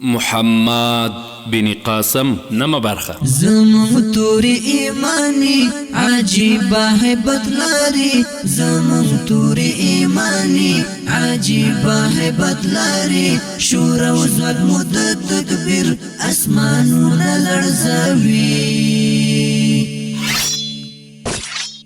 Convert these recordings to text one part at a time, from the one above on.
محمد بن قاسم نما برخه زمون توری ایمانی عجیبا هیبت لاری زمون توری ایمانی عجیبا هیبت لاری شور و زود مدد تکبیر اسمانون لرزوی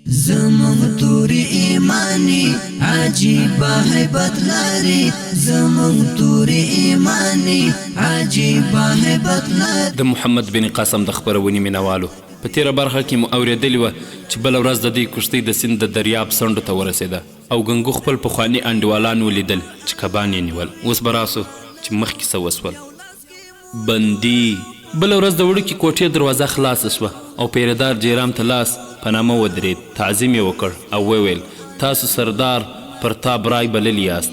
زمون توری ایمانی عجیبا هیبت لاری زمون توری ایمانی عجیبا هیبت لاری د محمد بن قاسم د خبرونې مینوالو په تیره برخه کې مو اورېدلې وه چې بله ورځ د دې کښتۍ د سیند د دریاب څنډو ته ورسېده او ګنګو خپل پخواني انډیوالان ولیدل چې کبان یې نیول. اوس به راسو چې مخکې څه وسول. بندي بله ورځ د وړوکې کوټې دروازه خلاصه شوه او پیرهدار جیرام ته لاس په نامه ودرېد. تعظیم یې وکړ او وویل تاسو سردار پرتاب رای بللی یاست.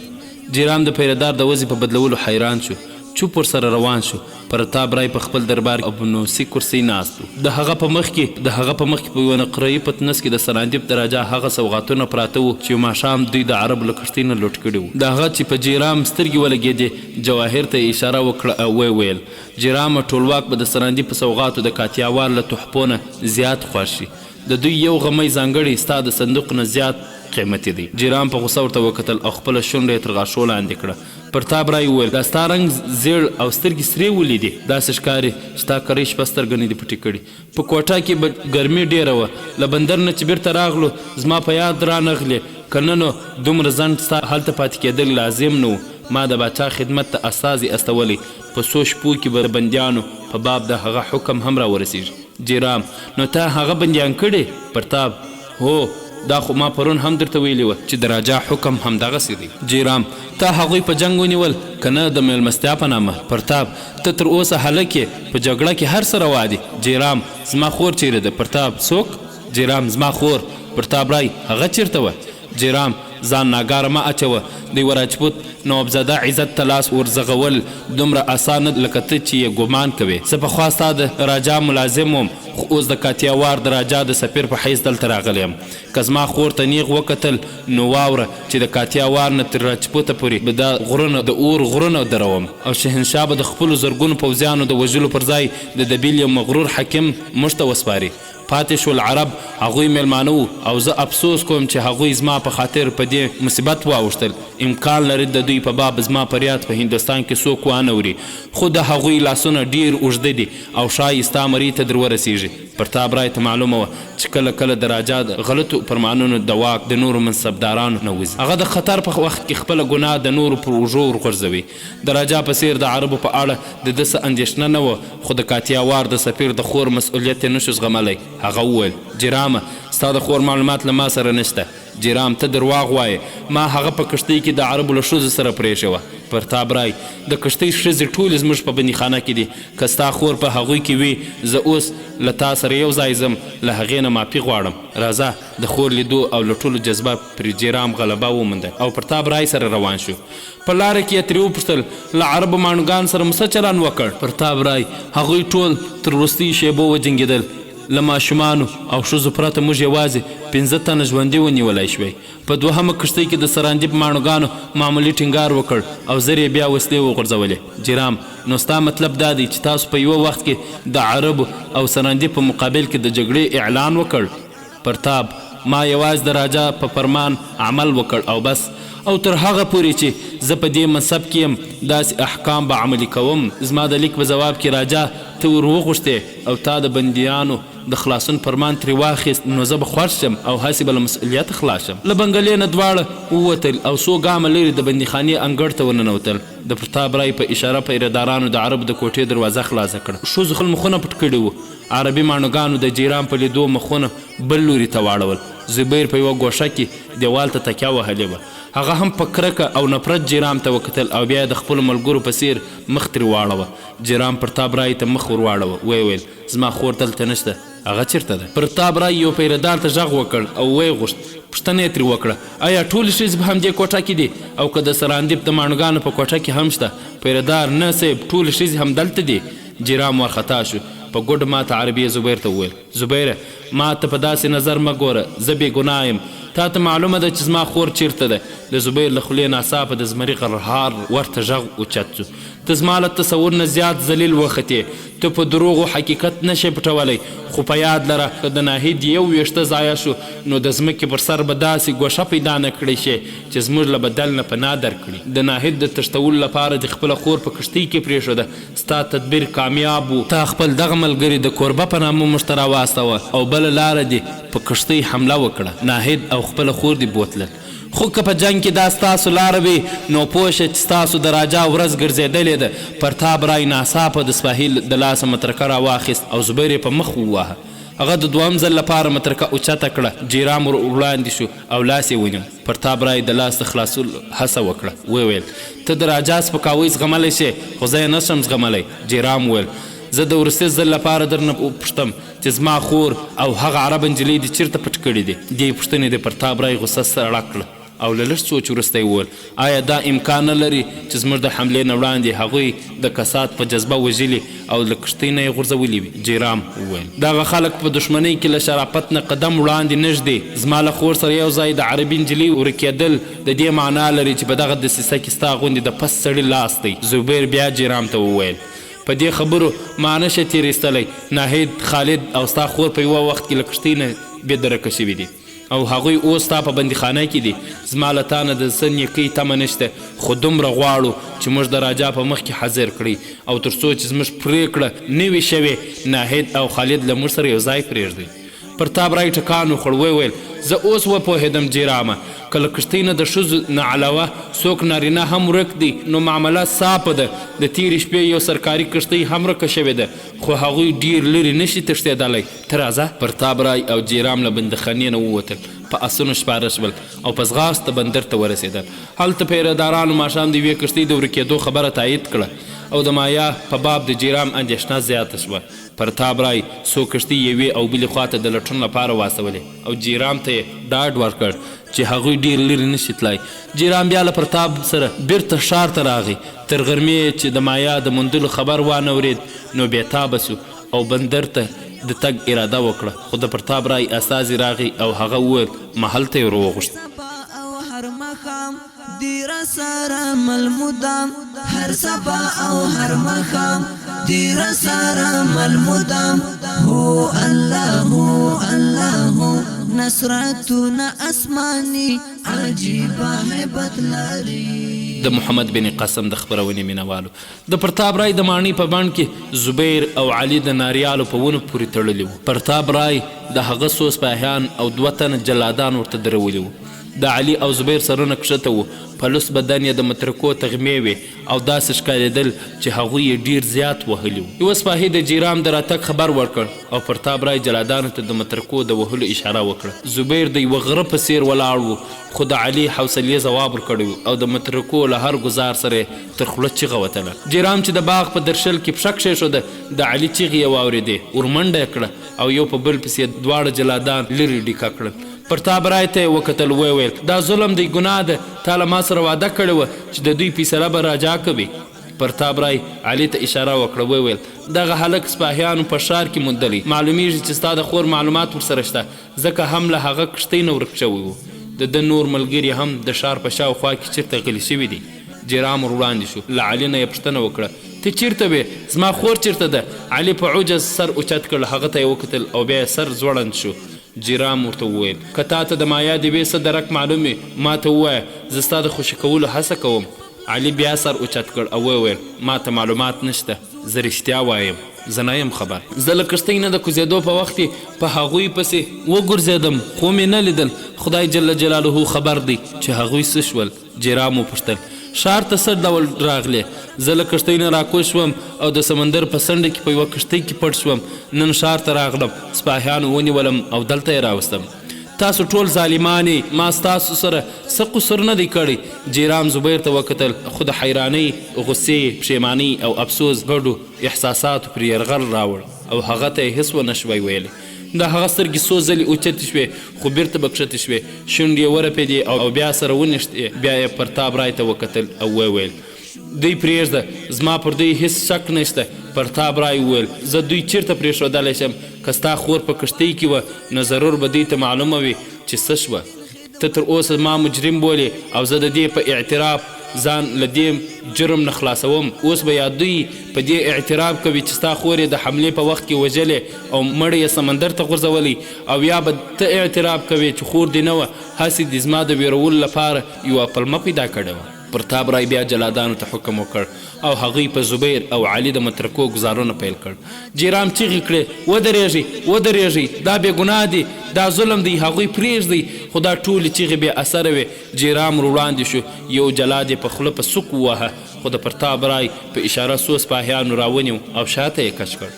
جیرام د پیرهدار د وضع په بدلولو حیران شو. چوپ ورسره روان شو. پرتاب رای په خپل دربار ابنوسي کرسۍ ناست و. د هغه په مخ کې په یوه نقرهیي پتنس کې د سراندیب د راجا هغه سوغاتونه پراته وو چې ماښام دوی د عربو له کښتۍ نه لوټ کړي وو. د هغه چې په جیرام سترګې ولګېدې جواهر ته یې اشاره وکړه او ویل جیرامه ټولواک به د سراندیب په سوغاتو د کاتیاوار له تحفو نه زیات خوښ شي. د دوی یو غمی ځانګړی ستا د صندوق نه زیات قیمتي دی. جیرام په غوسه ورته وکتل او خپله شونډه یې تر غاښو لاندې کړه. پرتاب رای وویل دا ستا رنګ زیړ او سترګې سرې ولیدې داسې ښکاري چې تا کرۍ شپه سترګه نه دي پټې کړي. په کوټه کې به ګرمي ډېره وه. له بندر نه چې بیرته راغلو زما په یاد رانغلې که نه نو دومره ځنډ ستا هلته پاتې کېدل لازم نه و. ما د باچا خدمت ته استازي استولی په څو شپو کې به د بندیانو په باب د هغه حکم هم راورسېږي. جیرام نو تا هغه بندیان کړي؟ پرتاب هو دا خو ما پرون هم درته ویلي وه چې د راجا حکم همدغسې دی. جیرام تا هغوی په جنګ ونیول که نه د میلمستیا په نامه؟ پرتاب ته تر اوسه هلک یې په جګړه کې هر څه روا دي. جیرام زما خور چیرې ده؟ پرتاب څوک؟ جیرام زما خور. پرتاب رای هغه چیرته وه؟ جیرام ځان ناګاره مه اچوه. د یوه راجپوت نوابزاده عزت ته لاس ورزغول دومره اسانه لکه ته چې یې ګمان کوې. زه پخوا ستا د راجا ملازم وم خو اوس د کاتیاوار د راجا د سفیر په حیث دلته راغلی یم. که زما خور ته نیغ وکتل نو واوره چې د کاتیاوار نه تر راجپوته پورې به دا غرونه د اور غرونه دروم او شهنشاه به د خپلو زرګونو پوځیانو د وژلو پر ځای د دبیل یو مغرور حکیم موږ ته وسپاري. پاتې شول عرب هغوی میلمانه وو او زه افسوس کوم چې هغوی زما په خاطر په دې مصیبت واوښتل. امکان لري د دوی په باب زما فریاد په هندوستان کې څوک وانوري خو د هغوی لاسونه ډیر اوږده دي او ښایي ستا مرۍ ته در ورسیږي. پرتاب رای ته معلومه وه چې کله کله د راجا د غلطو فرمانونو د واک د نورو منصبدارانو نه وځي. هغه د خطر په وخت کې خپله ګناه د نورو پر اوږو ورغورځوي. د راجا په څیر د عربو په اړه د ده څه اندېښنه نه وه خو د کاتیاوار د سفیر د خور مسؤلیت یې نشو زغملی. هغه وویل جیرامه ستا د خور معلومات له ما سره نشته. جیرام ته درواغ وایې ما هغه په کښتۍ کې د عربو له ښځو سره پرېښې وه. پرتاب رای د کښتۍ ښځې ټولې زموږ په بندیخانه کې دي. که ستا خور په هغوی کې وي زه اوس له تا سره یو ځای ځم له هغې نه معافي غواړم. راځه د خور لیدو او له ټولو جذبه پر جیرام غلبه ومونده او پرتاب رای سره روان شو. په لاره کې یې ترې وپوښتل له عربو ماڼوګان سره مو څه چلند وکړ؟ پرتاب رای هغوی ټول تر وروستیو شیبو وجنګېدل. له ماشومانو او ښځو پرته موږ یوازې 15 تنه ژوندي ونیولی شوی. په دوهمه کښتۍ کې د سراندیب ماڼوګانو معمولي ټینګار وکړ او زر یې بیا وسلې وغورځولې. جیرام نو ستا مطلب دا دی چې تاسو په یوه وخت کې د عربو او سراندیب په مقابل کې د جګړې اعلان وکړ؟ پرتاب ما یوازې د راجا په فرمان عمل وکړ او بس او تر هغه پورې چې زه په دې منصب کې یم داسې احکام به عملي کوم. زما د لیک په ځواب کې راجا ته ور وغوښتې او تا د بندیانو د خلاصون فرمان ترې واخیست نو زه به خوښ شم او هسې به له مسؤلیت خلاص شم. له بنګلې نه دواړه ووتل او څو ګامه لرې د بندیخانې انګړ ته ورننوتل. د پرتاب رای په اشاره پیرهدارانو د عربو د کوټې دروازه خلاصه کړه. ښځو خپل مخونه پټ کړي وو. عربي ماڼوګانو د جیرام په لیدو مخونه بل لوري ته واړول. زبیر په یوه ګوښه کې دیوال ته تکیه وهلې وه. هغه هم په کرکه او نفرت جیرام ته وکتل او بیا د خپلو ملګرو په څیر مخ ترې واړوه. جیرام پرتاب رای ته مخ ور واړوه. ویې ویل زما خور دلته نشته هغه چیرته ده؟ پرتاب رای یو پیرهدار ته غږ وکړ او ویې غوښت پوښتنه یې ترې وکړه آیا ټولې ښځې په همدې کوټه کې دي او که د سراندیب د ماڼوګانو په کوټه کې هم شته؟ پیرهدار نه صاحب ټولې ښځې همدلته دي. جیرام ورخطا شو. په ګوډ ماته عربي زبیر ته وویل زبیره ما ته په داسې نظر مه ګوره زه بې ګناه یم. تا ته معلومه ده چې زما خور چیرته ده؟ د زبیر له خولې ناڅاپه د زمري غرهار ورته غږ اوچت شو. ته زما له تصور نه زیات ذلیل وختې، ته په دروغو حقیقت نشې پټولی، خو په یاد لره که د ناهید یو ویښته ضایع شو نو د ځمکې پر سر به داسې ګوشه پیدا نه کړی شي چې زموږ له بدل نه پناه درکړي. د ناهید د تښتولو لپاره د خپله خور په کښتۍ کې پرېښوده. ستا تدبیر کامیاب و، تا خپل دغه ملګري د کوربه په نامه موږ ته راواستوه او بله لاره دې په کښتۍ حمله وکړه. ناهید او خپله خور دې بوتلل. خو که په جنګ کې دا ستاسو لاره وي نو پوه شه چې ستاسو د راجا ورځ ګرځېدلې ده. پرتاب رای ناڅاپه د سپاهي د لاسه مترکه راواخیست او زبیر یې په مخ وواهه. هغه د دوهم ځل لپاره مترکه اوچته کړه. جیرام ور وړاندې شو او لاس یې ونیو. پرتاب رای د لاس د خلاصولو هڅه وکړه. وویل ته د راجا سپکاوی زغملی شې خو زه یې نشم زغملی. جیرام وویل زه د وروستي ځل لپاره درنه پوښتم چې زما خور او هغه عرب نجلۍ دې چېرته پټ کړي دي. دې پوښتنې د پرتاب رای غوسه سړه کړه او له لږ سوچ وروسته یې وویل آیا دا امکان نه لري چې زموږ د حملې نه وړاندې هغوی د کسات په جذبه وژلي او له کښتۍ نه یې غورځولي وي. جیرام وویل دغه خلک په دښمنۍ کې له شرافت نه قدم وړاندې نږدې. زما له خور سره یو ځای د عربي نجلۍ ورکېدل د دې معنا لري چې په دغه دسیسه کې ستا غوندې د پس سړي لاس دی. زبیر بیا جیرام ته وویل په دې خبرو ما نشه تېرېستلی. ناهید، خالد او ستا خور په یوه وخت کې له کښتۍ نه بېدرکه شوي دي او هغوی اوس ستا په بندیخانه کې دي. زما له تا نه د څه نیکۍ تمه نشته خو دومره غواړو چې موږ د راجا په مخ کې حاضر کړئ او تر څو چې زموږ پرېکړه نه وي شوې ناهید او خالد له موږ سره یو ځای پرېږدئ. پرتاب رای ټکان وخوړ. وویل زه اوس وپوهېدم جیرامه که له کښتۍ نه د ښځو نه علاوه څوک نارینه هم ورک دي نو معامله صافه ده. د تېرې شپې یو سرکاري کښتۍ هم ورکه شوې ده خو هغوی ډېر لرې نشي تښتېدلی. ته راځه. پرتاب رای او جیرام له بندیخانې نه ووتل، په اسونو سپاره شول او په ځغاسته بندر ته ورسېدل. هلته پیرهدارانو ماښام د یوې کښتۍ د ورکېدو خبره تایید کړه او د مایا په باب د جیرام اندېښنه زیاته شوه. پرتاب رای څو کښتۍ یوې او بلې خواته د لټون لپاره واستولې او جیرام ته یې ډاډ ورکړ چې هغوی ډېر لرې نشي تلای. جیرام بیا له پرتاب سره بیرته ښار ته راغی. تر غرمې چې د مایا د موندلو خبر وانه ورېد نو بېتابه سو او بندر ته د تګ اراده وکړه. خو د پرتاب رای استازي راغی او هغه وویل محل ته یې وروغوښت. هر مخام دیر سارا ملمودام هر سبا او هر مخام دیر سارا ملمودام هو الله هو الله نصرتنا اسماني عجيبه هیبت لري. د محمد بن قاسم د خپرونې مینوالو د پرتاب رای د ماڼۍ په بڼ کې زبیر او علي د ناریالو په ونو پورې تړلي وو. پرتاب رای د هغه څو سپاهیان او 2 تنه جلادان ورته درولي وو. د علي او زبیر سرونه کښته وو، په لوس بدن یې د مترکو تغمې وې او داسې ښکارېدل چې هغوی یې ډېر زیات وهلي وو. یوه سپاهي د جیرام د راتګ خبر ورکړ او پرتاب رای جلادانو ته د مترکو د وهلو اشاره وکړه. زبیر د یوه غره په څېر ولاړ و خو د علي حوصلې ځواب ورکړی و او د مترکو له هر ګزار سره یې تر خوله چیغه وتله. جیرام چې د باغ په درشل کې پښه کښېښوده د علي چیغې یې واورېدې، ورمنډه یې کړه او یو په بل پسې دواړه جلادان لرې ډیکه کړل. پرتاب رای ته یې وکتل. ویل دا ظلم دی، ګناه ده. تا له ما سره واده کړې وه چې د دوی فیصله به راجا کوي. پرتاب رای علي ته اشاره وکړه. ویل دغه هلک سپاهیانو په ښار کې موندلی. معلومیږي چې ستا د خور معلومات ورسره شته ځکه هم له هغه کښتۍ نه ورک شوی و. د ده نور ملګري هم د ښار په شاوخوا کې چېرته غلي شوي دي. جیرام ور وړاندې شو. له علي نه یې پوښتنه وکړه ته چېرته وې؟ زما خور چېرته ده؟ علي په عجز سر اوچت کړ. هغه ته یې وکتل او بیا یې سر ځوړند شو. جیرام ورته وویل که تا ته د مایا د وې څه درک معلوم وي ما ته ووایه، زه ستا د خوشي کولو هڅه کوم. علي بیا سر اوچت کړ او وویل ما ته معلومات نشته، زه رښتیا وایم، زه نه یم خبر. زه له کښتۍ نه د کوزېدو په وخت کې په هغوی پسې وګرځېدم خو مې نه لیدل. خدای جل جلاله خبر دی چې هغوی څه شول. جیرام وپوښتل ښار ته څه ډول راغلې؟ زه له کښتۍ نه راکوز شوم او د سمندر په څنډه کې په یوه کښتۍ کې پټ شوم. نن ښار ته راغلم، سپاهیانو ونیولم او دلته یې راوستم. تاسو ټول ظالمان یې، ما ستاسو سره څه قصور نه دی کړی. جیرام زبیر ته وکتل خو د حیرانۍ، غصې، پښیمانۍ او افسوس ګډو احساساتو پرې یرغل راوړ او هغه ته یې هېڅ ونه شوی ویلی. د هغه سترګې څو ځلې اوچتې شوې خو بیرته به کښتې شوې. شونډې یې ورپېدې او بیا سره ونښتې. بیا یې پرتاب رای ته وکتل او وویل دوی پرېږده، زما پر دوی هېڅ شک نشته. پرتاب رای وویل زه دوی چېرته پرېښودلی شم؟ که ستا خور په کښتۍ کې وه نو ضرور به دوی ته معلومه وي چې څه شوه. ته تر اوسه ما مجرم بولې او زه د دې په اعتراف ځان له دې جرم نه خلاصوم. اوس به یا دوی په دې اعتراف کوي چې ستا خور یې د حملې په وخت کې وژلې او مړی یې سمندر ته غورځولی، او یا به ته اعتراف کوي چې خور دې نه وه، هسې دې زما د ویرولو لپاره یوه پلمه پیدا کړې وه. پرتاب رای بیا جلادانو ته حکم وکړ او هغوی په زبیر او علي د مترکو ګزارونه پیل کړ. جیرام چیغې کړې ودرېږئ ودرېږئ، دا بې ګناه دي، دا ظلم دی، هغوی پرېږدئ. خو دا ټولې چیغې بې اثره وې. جیرام ور وړاندې شو، یو جلاد یې په خوله په سوک ووهه، خو د پرتاب رای په اشاره څو سپاهیانو راونیو او شاته یې کش کړ.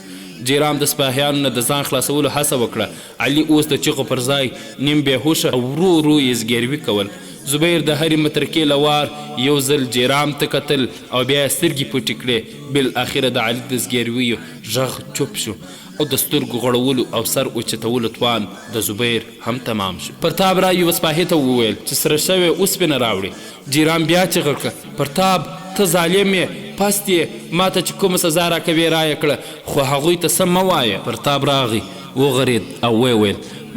جیرام د سپاهیانو نه د ځان خلاصولو هڅه وکړه. علي اوس د چیغو پر ځای نیم بېهوشه او ورو ورو یې زګیروي کول. زبیر د هرې مترکې له وار یو ځل جیرام ته کتل او بیا یې سترګې پټې کړې. بالاخره د علي د زګیرویو غږ چوپ شو او د سترګو غړولو او سر اوچتولو توان د زبیر هم تمام شو. پرتاب رای یوه سپاهي ته وویل چې سره شوې اوسپنه راوړي. جیرام بیا چیغه کړه پرتاب ته ظالم یې، پست یې، ما ته چې کومه سزا راکوې رایه کړه، خو هغوی ته سم مه وایه. پرتاب راغی، وغرید او ویل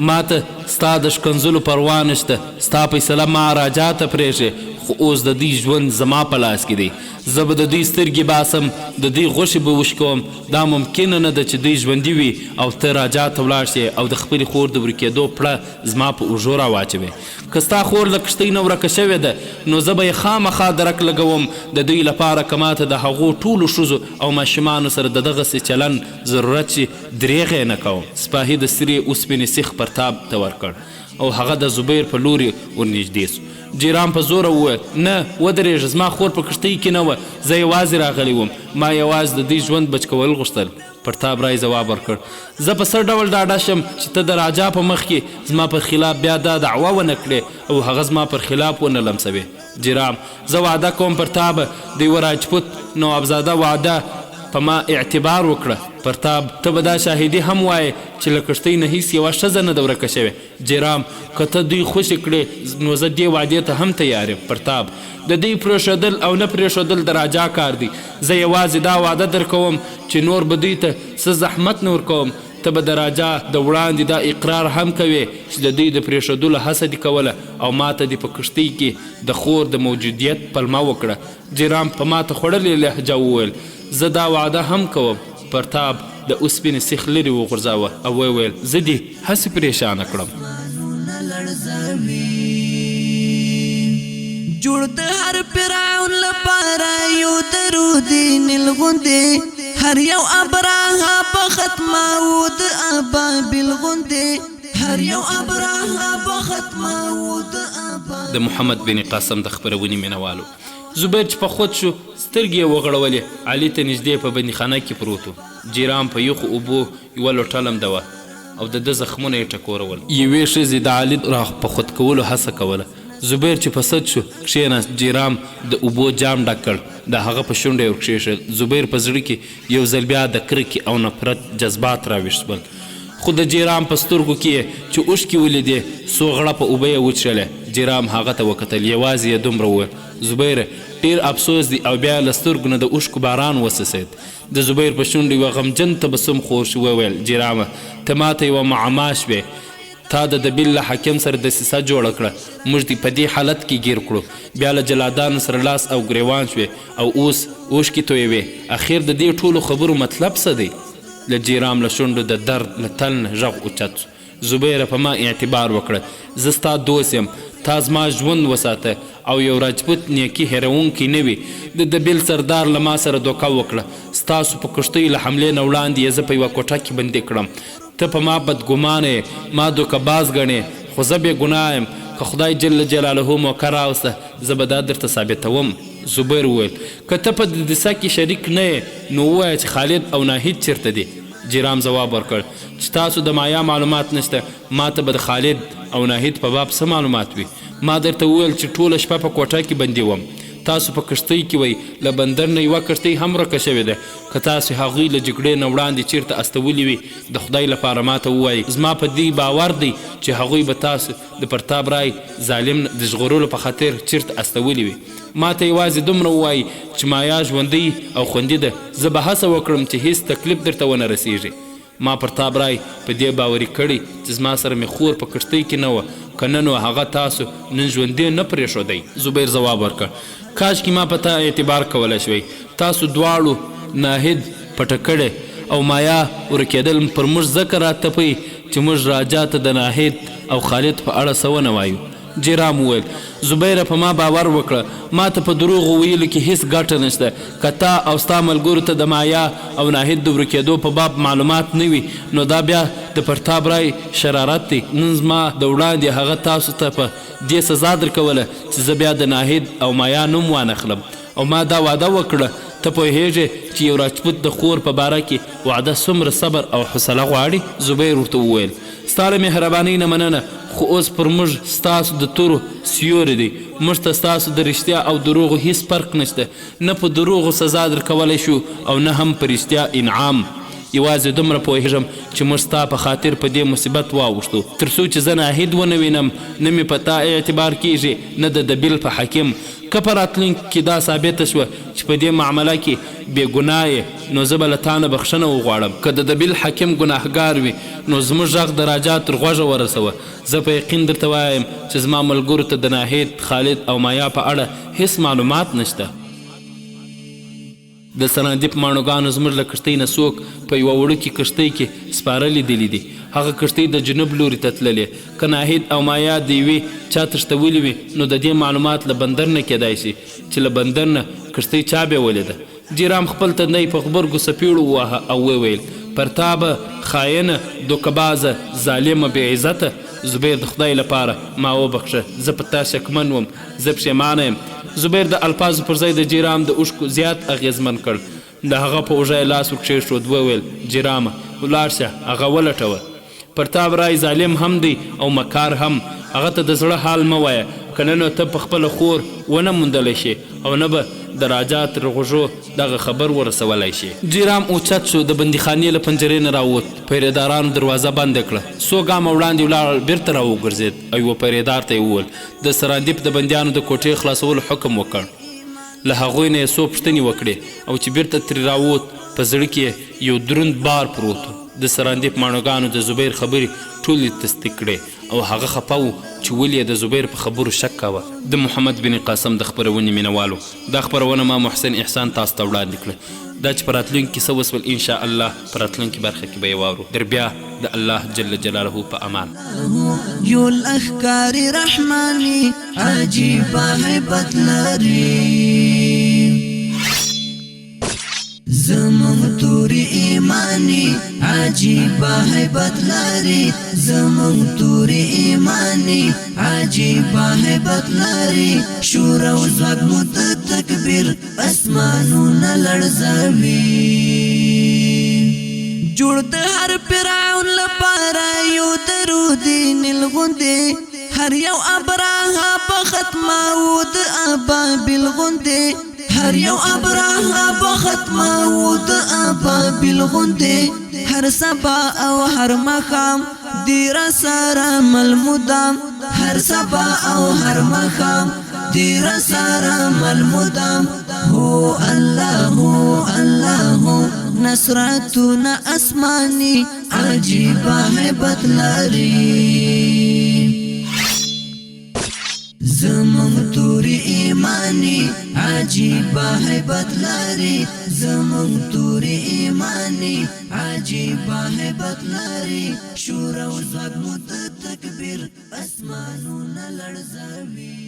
ما ته ستا د شکنځلو پروا نشته، ستا فیصله ما راجا ته پرېږې، خو اوس د دوی ژوند زما په لاس کې دی. زه به د دوی سترګې باسم، د دوی غوښې به وشکوم. دا ممکنه نه ده چې دوی ژوندي وي او ته راجا ته ولاړ شې او د خپلې خور د ورکېدو پړه زما په اوږو راواچوې. که ستا خور له کښتۍ نه ورکه شوې ده نو زه به یې خامخا درک لګوم د دوی لپاره، که ماته د هغو ټولو ښځو او ماشومانو سره د دغسې چلن ضرورت چې دریغ یې نه کوم. سپاهي د سرې اوسپنې سیخ پرتاب ته ورکړ او هغه د زبیر په لوري ورنږدې سو. جیرام په زوره وویل نه ودرېږه، زما خور په کښتۍ کې نه وه، زه یوازې راغلی وم، ما یوازې د دوی ژوند بچ کول غوښتل. پرتاب رای ځواب ورکړ زه په څه ډول ډاډه شم چې ته د راجا په مخ کې زما پر خلاف بیا دا دعوه ونه کړې او هغه زما پر خلاف ونه لمسوې. جیرام زه وعده کوم پرتابه، د یوه راجپوت نوابزاده وعده په ما اعتبار وکړه. پرتاب ته به دا شاهدي هم وایې چې له کښتۍ نه هیڅ یوه ښځه نه ده ورکه شوې. جیرام که ته دوی خوشې کړې نو زه دې وعدې ته هم تیار یم. پرتاب د دوی پرېښودل او نه پرېښودل د راجا کار دی، زه یوازې دا وعده در کوم چې نور به دوی ته څه زحمت نه ورکوم. ته به د راجا د وړاندې دا اقرار هم کوې چې د دوی د پرېښودلو هڅه دې کوله او ما ته دې په کښتۍ کې د خور د موجودیت پلمه وکړه. جیرام په ما ته خوړلې لهجه وویل زه دا وعده هم کوم. پرتاب د اوسپنې سیخ لرې وغورځاوه او وویل زه دې هسې پریشانه کړم. جوړ د هر فرعون لپاره یو درودي نیلغوندې، هر یو ابراهه په ختماو د ابابیل غوندې، هر یو ابراهه په ختماو د ابابیل. د محمد بن قاسم د خپرونې مینوالو زبیر چې په خود شو سترګې یې وغړولې، علي ته نږدې په بندیخانه کې پروت و. جیرام په یخو اوبو یوه لوټه لمده وه او د ده زخمونه یې ټکورول. یوې ښځې د علي را په خود کولو هڅه کوله. زبیر چې په سد شو کښېناست. جیرام د اوبو جام ډک کړ، د هغه په شونډه یې ورکښېښل. زبیر په زړه کې یو ځل بیا د کرکې او نفرت جذبات راویښ شول، خو د جیرام په سترګو کې چې اوښکې ولیدې څو غړپه اوبه یې وڅښلې. جیرام هغه ته وکتل، یوازې یې دومره وویل زبیره ډېر افسوس دی، او بیا له سترګو نه د اوښکو باران وڅڅېد. د زبیر په شونډو یوه غمجن تبسم خور شو. وویل جیرامه ته ماته یوه معما شوې، تا د دبیل له حاکم سره دسیسه جوړه کړه، موږ دې په دې حالت کې ګیر کړو، بیا له جلادانو سره لاس او ګریوان شوې او اوس اوښکې تویوې. اخر د دې ټولو خبرو مطلب څه دی؟ له جیرام له شونډو د درد له تل نه غږ اوچت شو. زبیره په ما اعتبار وکړه، زه ستا دوست یم، تا زما ژوند وساته او یو راجپوت نیکي هیروونکی نه وي. د دبیل سردار له ما سره دوکه وکړه، ستاسو په کښتۍ له حملې نه وړاندې یې زه په یوه کوټه کې بندي کړم. ته په ما بدګمانه یې، ما دوکه باز ګڼې، خو زه بې ګناه یم. که خدای جل جلاله موقع راوسته زه به دا درته ثابتوم. زبیر وویل که ته په دسیسه کې شریک نه یې نو ووایه چې خالد او ناهید چیرته دي. جیرام ځواب ورکړ چې تاسو د مایا معلومات نشته، ما ته به د خالد او ناهید په باب څه معلومات وي؟ ما درته وویل چې ټوله شپه په کوټه کې بندي وم، تاسو په کښتۍ کې وئ، له بندر نه یوه کښتۍ هم ورکه شوې ده. که تاسو هغوی له جګړې نه وړاندې چیرته استولي وي د خدای لپاره ماته ووایئ. زما په دې باور دی چې هغوی به تاسو د پرتاب رای ظالم د ژغورلو په خاطر چیرته استولي وي. ما ته یوازې دومره ووایي چې مایا ژوندۍ او خوندي ده، زه به هڅه وکړم چې هیڅ تکلیف درته ونه رسیږي. ما پر تا برای په دې باوري کړی چې زما سره مې خور په کښتۍ کې نه وه که نه نو هغه تاسو نن ژوندی نه پرېښودی. زبیر ځواب ورکړ کاشکې ما په تا اعتبار کولی شوی. تاسو دواړو ناهید پټه کړی او مایا ورکېدل پر موږ ځکه راتپئ چې موږ راجا ته د ناهید او خالد په اړه څه ونه وایو. جیرام وویل زبیره په ما باور وکړه ما ته په دروغو ویلو کې هیڅ ګټه نشته. که تا او ستا ملګرو ته د مایا او ناهید د ورکېدو په باب معلومات نه وي نو دا بیا د پرتاب رای شرارت دی. نن زما د وړاندې هغه تاسو ته په دې سزا درکوله چې زه بیا د ناهید او مایا نوم وانخلم او ما دا وعده وکړه. ته پوهیږې چې یو راجپوت د خور په باره کې وعده څومره صبر او حوصله غواړي. زبیر ورته وویل ستا له مهربانۍ نه مننه خو اوس پر موږ ستاسو د تورو سیوری دی. موږ ته ستاسو د رښتیا او دروغو هیڅ فرق نشته. نه په دروغو سزا درکولی شو او نه هم په رښتیا انعام. یوازې دومره پوهېږم چې موږ ستا په خاطر په دې مصیبت واوښتو تر څو چې زه ناهید ونه وینم نه مې په تا اعتبار کیږي نه د دبیل په حکیم. که په راتلونکي کې دا ثابته شوه چې په دې معامله کې بې ګناه یې نو زه به له تا نه بخښنه وغواړم. که د دبیل حکیم ګناهګار وي نو زموږ غږ د راجا تر غوږه ورسوه. زه په یقین درته وایم چې زما ملګرو ته د ناهید خالد او مایا په اړه هیڅ معلومات نشته. د سرحدي ماڼوګانو زموږ له کښتۍ نه څوک په یوه وړوکې کښتۍ کې سپاره لیدلي دي. هغه کښتۍ د جنوب لوري ته تللې. که ناهید او مایا د یوې چا تښتولي وي نو د دې معلومات له بندر نه کیدای شي چې له بندر نه کښتۍ چا بیولې ده. جیرام خپل تندی په غبرګو څپېړو وواهه او وویل پرتابه خاینه دوکهبازه ظالمه بې عزته. زبیر د خدای لپاره ما وبخښه زه په تا شکمن وم زه پښیمانه یم. زبیر د الفاظو پر ځای د جیرام د اوښکو زیات اغېزمن کړ. د هغه په اوږه یې لاس ورکښېښود وویل جیرامه ولاړ شه هغه ولټوه. پرتاب رای ظالم هم دی او مکار هم. هغه ته د زړه حال مه وایه که نه نو ته په خپله خور ونه موندلی شي او نه به د راجا تر غوږو دغه خبر ورسولی شي. جیرام اوچت شو د بندیخانې له پنجرې نه راووت. پیرېدارانو دروازه بنده کړه. څو ګامه وړاندې ولاړ بیرته راوګرځېد او یوه پیرېدار ته یې وویل د سراندیپ د بندیانو د کوټې خلاصولو حکم وکړ. له هغوی نه یې څو پوښتنې وکړې او چې بیرته ترې راووت په زړه کې یو دروند بار پروت و. د سراندیپ ماڼوګانو د زبیر خبرې ټولې تصدیق کړې او هغه خفه و چې ولې د زبیر په خبرو شک کاوه. د محمد بن قاسم د خپرونې مینوالو دا خپرونه ما محسن احسان تاسو ته وړاندې کړه. دا چې په راتلونکي کې څه وسول انشاء الله په راتلونکي برخه کې به یې واورو. در بیا د الله جل جلاله په امان. یو الافکار رحمانی عجیبه هیبت لري زمون توری ایمانی عجیبه هیبت لري زمون توری ایمانی عجیبه هیبت لري شور او ځواک مو د تکبیر اسمانونه لړزوي جوړ د هر فرعون لپاره یو درود نیلغوندې هر یو ابراهه په ختمه و د ابابیل غوندې هر یو ابراهه په ختمه و د ابابیل غوندې هر سبا او هر مخام دیر سره ملمودام هر سبا او هر مخام دیر سره ملمودام هو الله الله نصرتنا اسمانی عجیبه هیبت لري زمون توری ایمانی عجیبه هیبت لري زمون توری ایمانی عجیبه هیبت لري شور او ځواک مو د تکبیر اسمانونه لړزوي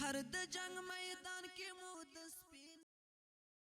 هر د جنگ